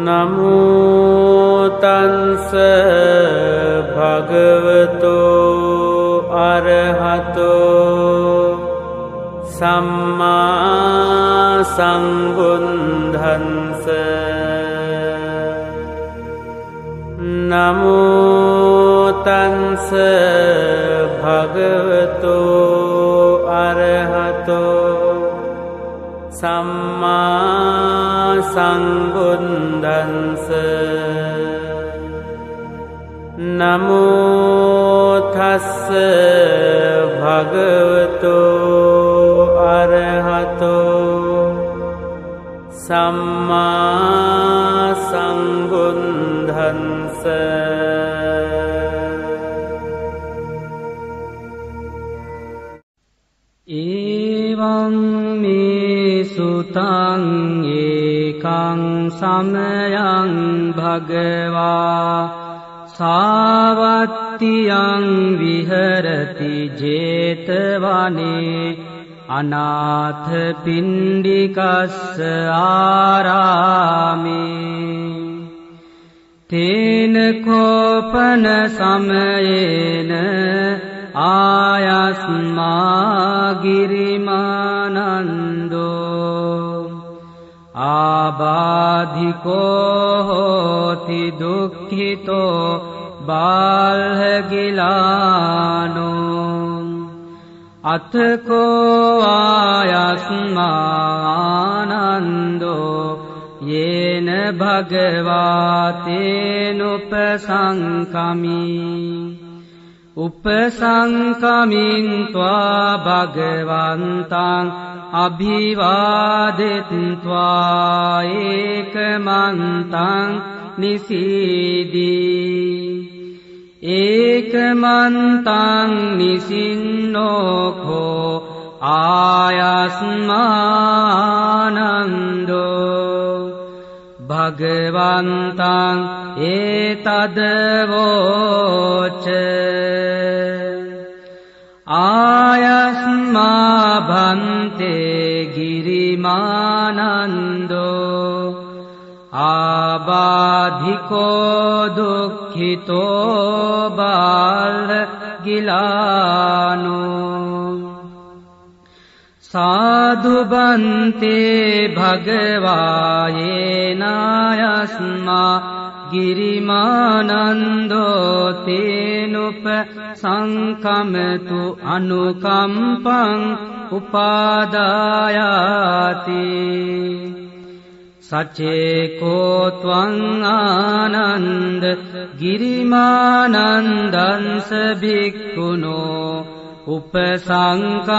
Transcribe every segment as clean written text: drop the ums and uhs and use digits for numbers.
නමෝ තංස භගවතෝ අරහතෝ සම්මා සම්බුද්ධංස නමෝ තංස භගවතෝ අරහතෝ සම්මා සම්බුද්ධංස නමෝ තස්ස භගවතෝ අරහතෝ සම්මා සම්බුද්ධංස එවං මේ සුතං ඒකං සමයං භගවා සාවත්තියං විහරති 제තවනේ අනාථ පිණ්ඩිකස්ස ආරාමේ තේන කෝපන සමයේන ආයස්මා ගිරිමානන්දෝ ආබාධිකෝ හෝති දුක්ඛිතෝ බාල්හගිලානෝ අතකෝ ආයස්මානන්දෝ යේන භගවාතේනුපසංකමී උපසංකමින් ත්වා භගවන්තං අභිවාදෙත්වා ඒකමන්තං නිසීදී ඒකමන්තං නිසින්නෝඛෝ ආයස්මානන්දෝ භගවන්තං ඒතදවෝච ආයස්මා භන්තේ ගිරිමානන්දෝ ආබාධිකෝ දුක්ඛිතෝ බාලගිලානෝ සාදුබන්තේ භගවායේනායස්මා ගිරිමානන්දෝ තේනුප සංකමතු අනුකම්පං උපාදායාති සචේකෝ ත්වං ආනන්ද ගිරිමානන්දංස භික්ඛුනෝ උපසංකමින්त्वा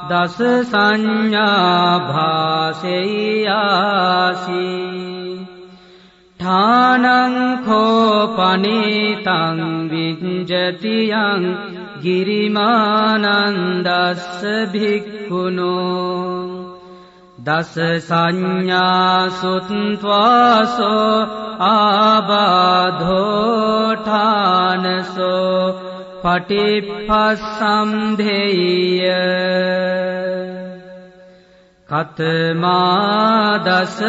දස සංඥා භාසෙය්‍යාසි ඨානං කෝපනීතං විඤ්ජතියං ගිරිමානන්දස්ස භික්ඛුනෝ දස සංඥා සුත්වාසෝ ආබාධෝ ඨානසෝ පටිපස්සම්ධේය කතමා දස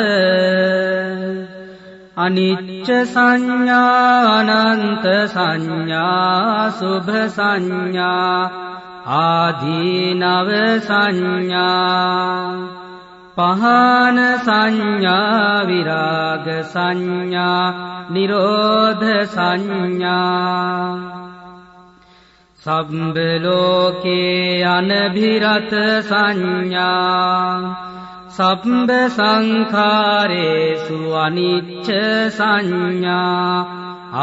අනිච්ච සංඥා අනන්ත සංඥා සුභ සංඥා ආදීනව සංඥා පහන සංඥා විරාග සංඥා නිරෝධ සංඥා සබ්බ ලෝකේ අනභිරත සංඥා සබ්බ සංඛාරේසු අනිච්ච සංඥා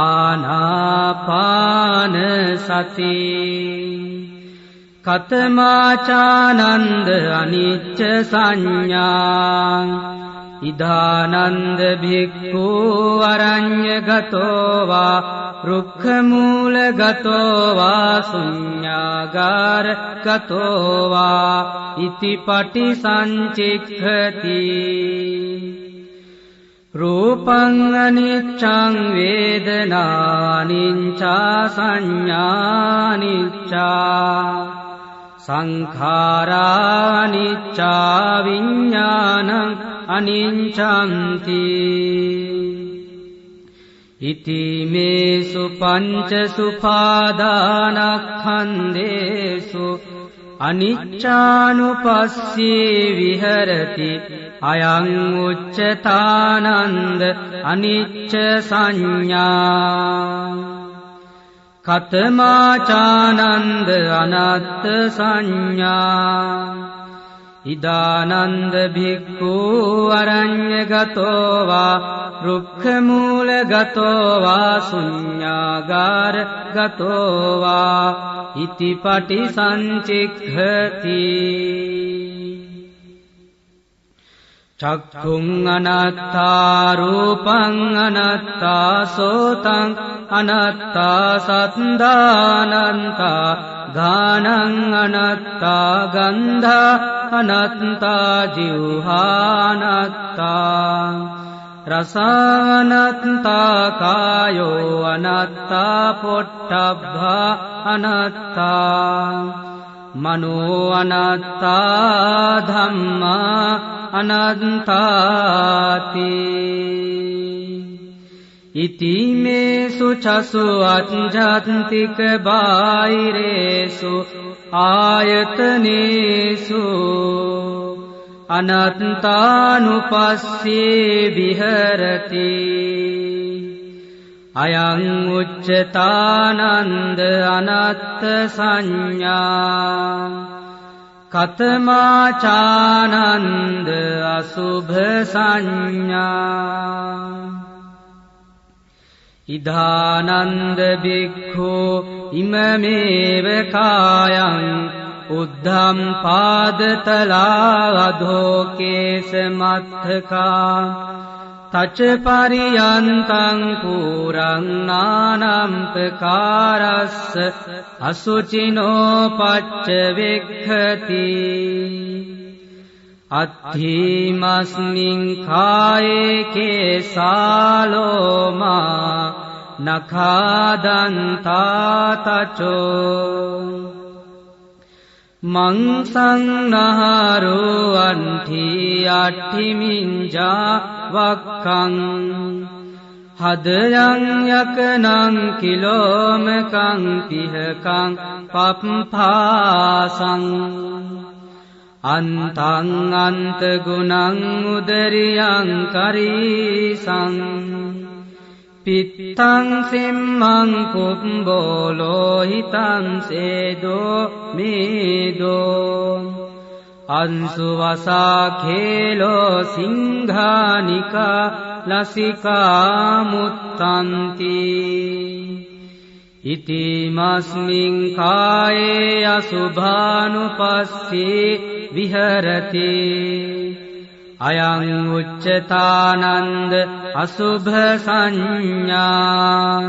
ආනාපාන සති කතමාචානන්ද අනිච්ච සංඥා ඉදානන්ද භික්ඛු අරඤ්ඤගතෝ වා රුක්ඛ මූලගතෝ වා ශුඤ්ඤාගාරගතෝ වා ඉතිපටි සංචික්ඛති රූපං අනිච්ඡං වේදනානිච්ඡා සංඥානිච්ඡා සංඛාරානිච්ඡා විඥානං අනිච්ඡන්ති ඉතිමේසු පංච සුපාදානස්කන්ධේසු අනිච්ඡානුපස්සී විහෙරති අයං උච්චතානන්ද අනිච්ච සංඥා කතමාචානන්ද අනත්ත සංඥා ඉදානන්ද භික්ඛු අරඤ්ඤගතෝ වා රුක්ඛමූලගතෝ වා ශුඤ්ඤාගාරගතෝ වා ඉතිපටි සංචික්ඛති චක්ඛුං අනත්තා රූපං අනත්තා සෝතං අනත්තා සත්දානන්තා ගානං අනත්තා ගන්ධා අනත්තා ජීවහානත්තා රසානත්තා කායෝ අනත්තා පොට්ටබ්බා අනත්තා මනෝ අනත්තා ධම්මා අනත්තාති ඉතිමේසු චසු අත්ජාන්තික බාහිරේසු ආයතනේසු අනත්තානුපස්සී විහෙරති අයං උච්චතානන්ද අනත්ත සංඥා කතමාචානන්ද අසුභ සංඥා ඉදානන්ද භික්ඛු ඉමමේව කායං උද්ධම් පාදතලාවධෝ කේස මත්තකා තච පරියන්තං පුරං නානම්පකාරස්ස අසුචිනෝ පච්ච වෙක්ඛති අත්ථීමස්මින් කායේ කේසාලෝමා නඛාදන්තා තචෝ මංසං නහරෝ අන්ඨි අට්ඨිමින්ජා වක්ඛං හදයන් යකනං කිලෝමකං පිහකං පප්පාසං අන්තං අන්ත ගුණං උදරියං කරීසං පිත්තං සිම්මං කුම්බෝ ලෝහිතං සේදෝ මේදෝ අංසු වසා khelo සිංහානිකා ලසිකා මුත්තන්ති ඉතිමස්මින් කායේ අසුභානුපස්සී විහෙරති අයං උච්චතානන්ද අසුභ සංඥා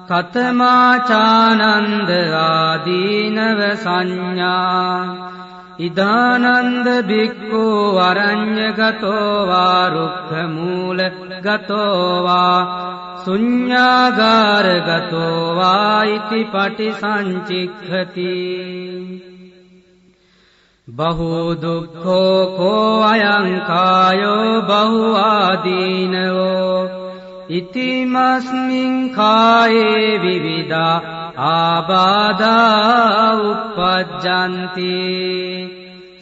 කතමාචානන්ද ආදීනව සංඥා ඉදානන්ද භික්ඛු අරඤ්ඤගතෝ වා රුක්ඛමූලගතෝ වා ශුඤ්ඤාගාරගතෝ වා ඉති පටිසංචික්ඛති බහු දුක්ඛෝ කෝ අයං කායෝ බහු ආදීනවෝ ඉතිමස්මින් කායේ විවිධා ආබාධා උප්පජ්ජන්ති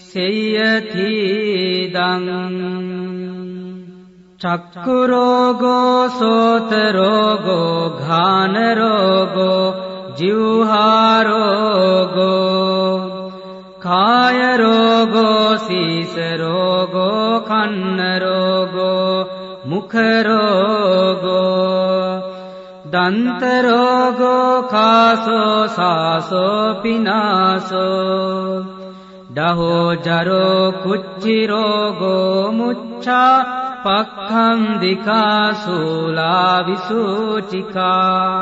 සේයතිදං චක්ඛු රෝගෝ සෝත රෝගෝ ඝාන රෝගෝ ජීවහා රෝගෝ කාය රෝගෝ සීස රෝගෝ කන්න රෝගෝ මුඛ රෝගෝ දන්ත රෝගෝ කාසෝ සාසෝ පිනාසෝ දහෝ ජරෝ කුච්චි රෝගෝ මුච්ඡා පක්ඛන්දිකා සූලා විසූචිකා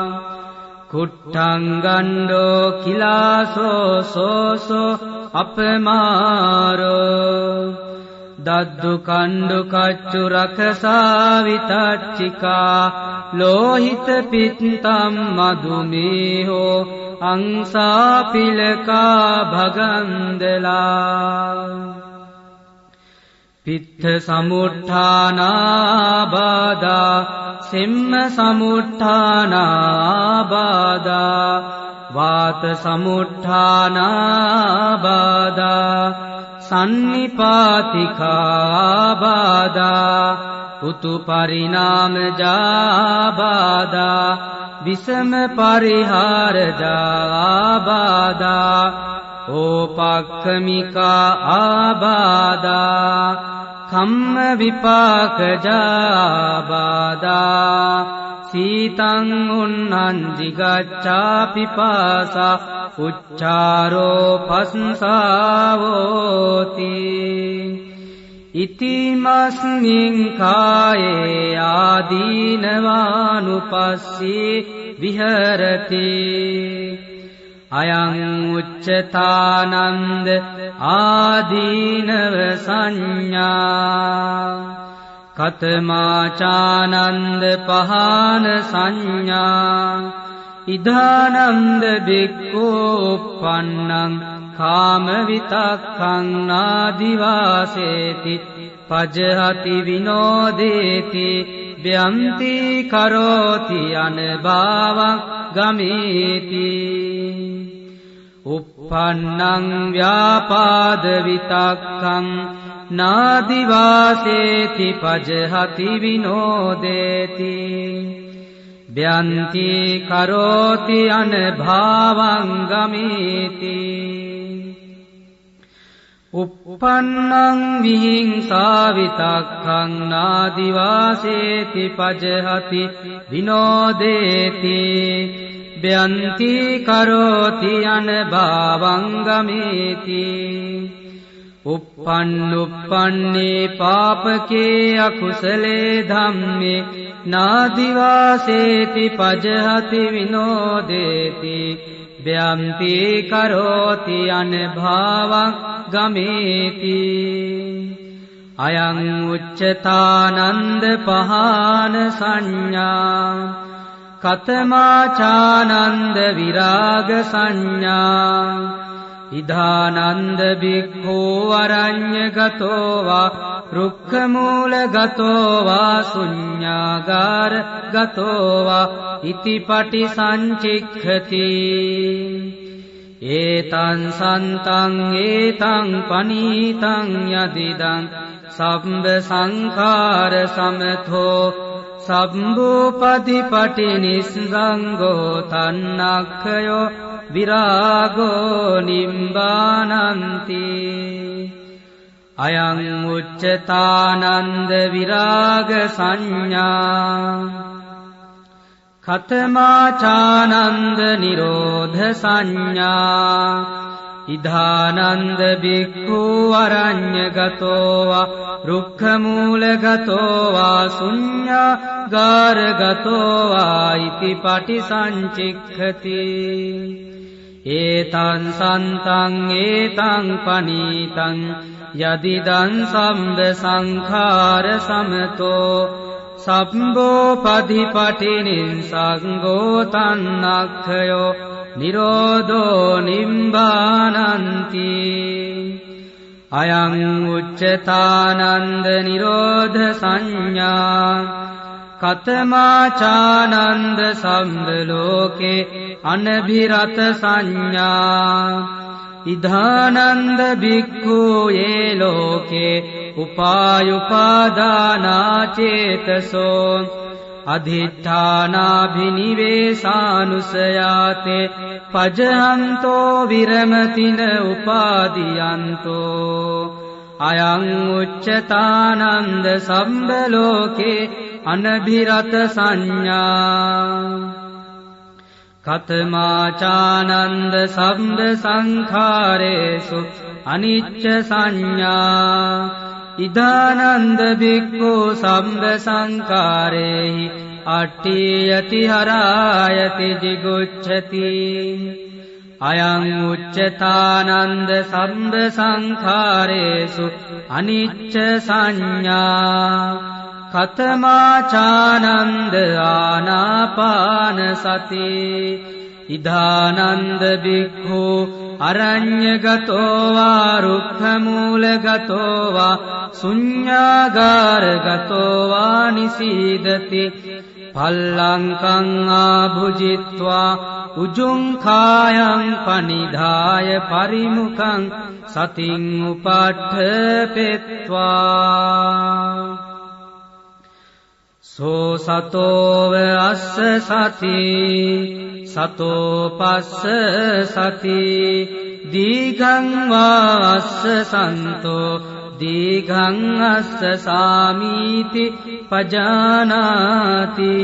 කුට්ටං ගණ්ඩෝ කිලාසෝ සෝසෝ අපමාරෝ දද්දු කණ්ඩු කච්චු රකසා විතච්චිකා ලෝහිත පිත්තම් මදුමේහෝ අංසා පිලකා භගන්දලා පිත්ත සමුට්ඨානාබාධා සෙම්ම සමුට්ඨානාබාධා වාත සමුට්ඨානාබාධා සන්නිපාතිකාබාධා උතු පරිණාමජාබාධා විසම පරිහාරජාබාධා ඕපක්ඛමිකා ආබාධා කම්ම විපාකජාබාධා සීතං උන්නං jigacchā pipāsā උච්චාරෝ පස්සාවෝති ඉතිමස්මින් කායේ ආදීනවානුපස්සී විහෙරති අයං උච්චතානන්ද ආදීනව සංඥා කතමාචානන්ද පහන සංඥා ඉදානන්ද බික්ඛෝ uppannං කාම විතක්ඛං නාදිවාසේති පජහති විනෝදේති ව්‍යන්ති කරෝති අනභාවං ගමේති uppannං ව්‍යාපාද විතක්ඛං නාදිවාසේති පජහති විනෝදේති ව්‍යන්ති කරෝති අනභාවං ගමේති uppannං විහිංසා විතක්ඛං නාදිවාසේති පජහති විනෝදේති ව්‍යන්ති කරෝති අනභාවං ගමේති uppannuppanne පාපකේ අකුසලේ ධම්මේ නාදිවාසේති පජහති විනෝදේති ව්‍යන්ති කරෝති අනභාවං ගමේති අයං උච්චතානන්ද පහන සංඥා කතමාචානන්ද විරාග සංඥා ඉදානන්ද බික්ඛෝ අරඤ්ඤගතෝ වා රුක්ඛමූලගතෝ වා ශුඤ්ඤාගාරගතෝ වා ඉතිපටි සංචික්ඛති ඒතං සන්තං ඒතං පනීතං යදිදං සම්බ සංඛාර සමතෝ සම්බුපදීපටි නිස්සංගෝ තන්නක්ඛයෝ විරාගෝ නිම්බානන්ති අයං උච්චතානන්ද විරාග සංඥා කතමාචානන්ද නිරෝධ සංඥා ඉදානන්ද බික්ඛූ අරඤ්ඤගතෝ වා රුක්ඛමූලගතෝ වා ශුඤ්ඤාගාරගතෝ වා ඉතිපටි සංචික්ඛති ඒතං සන්තං ඒතං පනීතං යදිදං සම්බ සංඛාර සමතෝ සම්බෝපදීපටි නිස්සංගෝ තන්නක්ඛයෝ නිරෝධෝ නිම්බානන්ති අයං උච්චතානන්ද නිරෝධ සංඥා කතමාචානන්ද සම්බ ලෝකේ අනභිරත සංඥා ඉදානන්ද බික්ඛූ යේ ලෝකේ උපායුපාදානා චේතසෝ අධිඨානාභිනිවේසානුසයාතේ පජහන්තෝ විරමතින උපාදීයන්තෝ අයං උච්චතානන්ද සම්බ ලෝකේ අනභිරත සංඥා කතමාචානන්ද සම්බ සංඛාරේසු අනිච්ච සංඥා ඉදානන්ද බික්ඛෝ සම්බ සංඛාරේහි අට්ඨියති හරායති jigucchati අයං උච්චතානන්ද සම්බ සංඛාරේසු අනිච්ච සංඥා කතමාචානන්ද ආනාපාන සති ඉදානන්ද බික්ඛු අරඤ්‍යගතෝ වා රුක්ඛමූලගතෝ වා ශුඤ්ඤාගාරගතෝ වා නිසීදති පල්ලංකං ආභුජිත්වා උජුං කායං පනිධාය පරිමුඛං සතින් උපට්ඨපෙත්වා සෝ සතෝව අස්ස සති සතෝ පස්ස සති දීඝං වා අස්ස සන්තෝ දීඝං අස්ස සාමීති පජානාති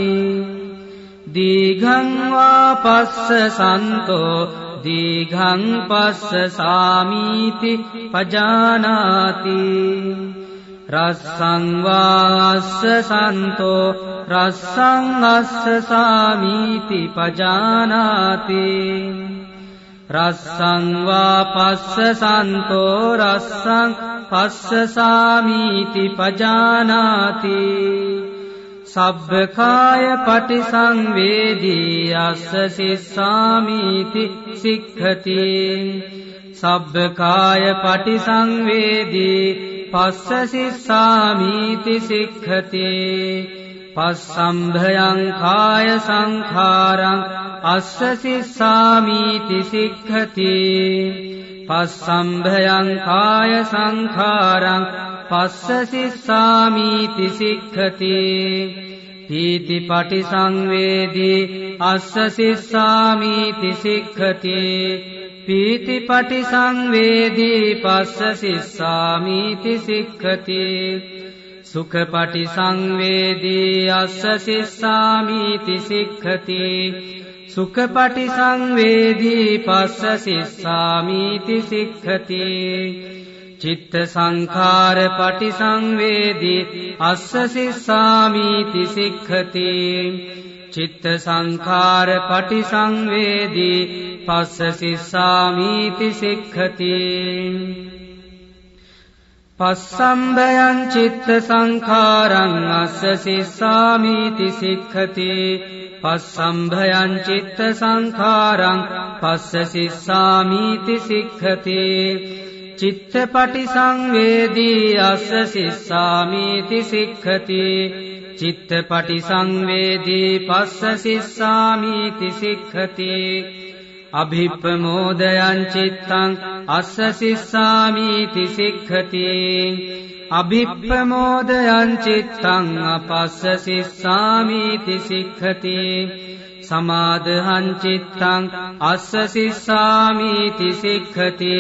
දීඝං වා පස්ස සන්තෝ දීඝං පස්ස සාමීති පජානාති රස්සං වා අස්ස සන්තෝ රස්සං අස්ස සාමීති පජානාති රස්සං වා පස්ස සන්තෝ රස්සං පස්ස සාමීති පජානාති සබ්බකාය පටිසංවේදී අස්ස සිස්සාමීති සික්ඛති සබ්බකාය පටිසංවේදී පස්ස සිස්සාමීති සික්ඛති පස්සම්භයං කාය සංඛාරං අස්ස සිස්සාමීති සික්ඛති පස්සම්භයං කාය සංඛාරං පස්ස සිස්සාමීති සික්ඛති පීති පටිසංවේදී අස්ස සිස්සාමීති සික්ඛති පීති පටිසංවේදී පස්ස සිස්සාමීති සික්ඛති සුඛ පටිසංවේදී අස්ස සිස්සාමීති සික්ඛති සුඛ පටිසංවේදී පස්ස සිස්සාමීති සික්ඛති චිත්ත සංඛාර පටිසංවේදී අස්ස සිස්සාමීති සික්ඛති චිත්ත සංඛාර පටිසංවේදී පස්ස සිස්සාමීති සික්ඛති පස්සම්භයං චිත්ත සංඛාරං අස්ස සිස්සාමීති සික්ඛති පස්සම්භයං චිත්ත සංඛාරං පස්ස සිස්සාමීති සික්ඛති චිත්ත පටිසංවේදී අස්ස සිස්සාමීති සික්ඛති චිත්ත පටිසංවේදී පස්ස සිස්සාමීති සික්ඛති අභිප්පමෝදයං චිත්තං අස්ස සිස්සාමීති සික්ඛති අභිප්පමෝදයං චිත්තං අපස්ස සිස්සාමීති සික්ඛති සමාදහං චිත්තං අස්ස සිස්සාමීති සික්ඛති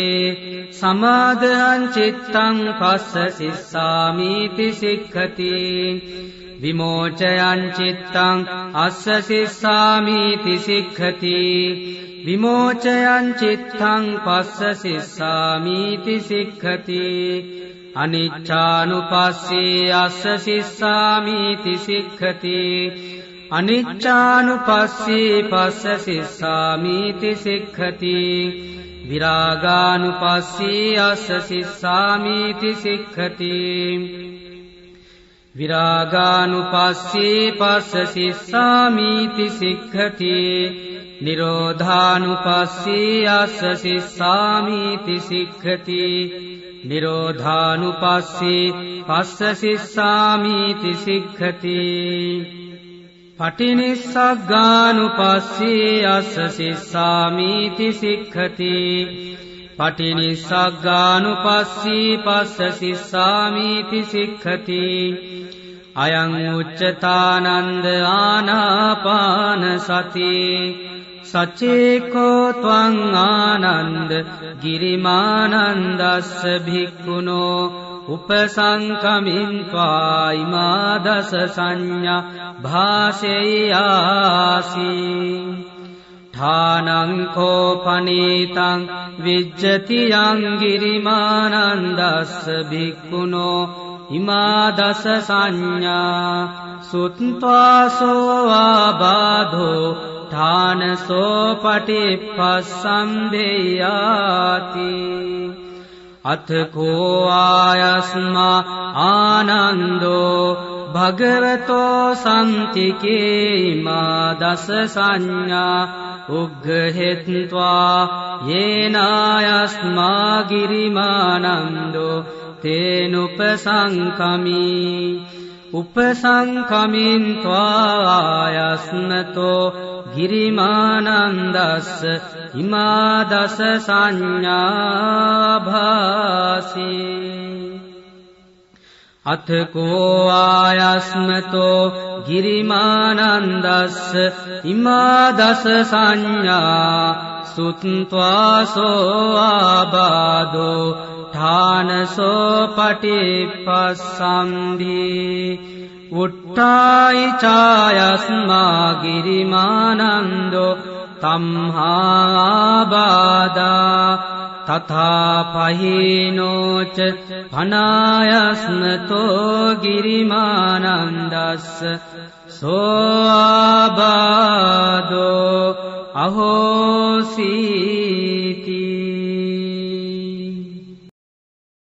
සමාදහං චිත්තං පස්ස සිස්සාමීති සික්ඛති විමෝචයං චිත්තං අස්ස සිස්සාමීති සික්ඛති විමෝචයං චිත්තං පස්ස සිස්සාමීති සික්ඛති අනිච්ඡානුපස්සී අස්ස සිස්සාමීති සික්ඛති අනිච්ඡානුපස්සී පස්ස සිස්සාමීති සික්ඛති විරාගානුපස්සී අස්ස සිස්සාමීති සික්ඛති විරාගානුපස්සී පස්ස සිස්සාමීති සික්ඛති නිරෝධානුපස්සී අස්ස සිස්සාමීති සික්ඛති නිරෝධානුපස්සී පස්ස සිස්සාමීති සික්ඛති පටිනිස්සග්ගානුපස්සී අස්ස සිස්සාමීති සික්ඛති පටිනිස්සග්ගානුපස්සී පස්ස සිස්සාමීති සික්ඛති අයං උච්චතානන්ද ආනාපාන සති සචේකෝ ත්වං ආනන්ද ගිරිමානන්දස්ස භික්ඛුනෝ උපසංකමින්්වා ඉමා දස සංඥා භාසෙයාසි ඨානං කෝපනීතං විජ්ජති යං ගිරිමානන්දස්ස භික්ඛුනෝ ඉමා දස සංඥා සුත්වාසෝ ආබාධෝ ඨානසෝ පටිපස්සම්දේයාති අත්කෝ ආයස්මා ආනන්දෝ භගවතෝ සම්තිකේමා දස සංඥා උග්ගහෙත්වා යේනායස්මා ගිරිමානන්දෝ තේනුපසංකමි උපසංකමින්ත්වායස්නතෝ ගිරිමානන්දස්ස ඉමා දස සංඥා භාසී අත්කෝ ආයස්මතෝ ගිරිමානන්දස්ස ඉමා දස සංඥා සුත්වාසෝ ආබාධෝ ඨානසෝ පටිපස්සම්භී උට්ඨායි ඡායස්මා ගිරිමානන්දෝ තම්හාබාධා තථා පහීනෝච පනායස්මතෝ ගිරිමානන්දස්ස සෝ ආබාධෝ අහෝසී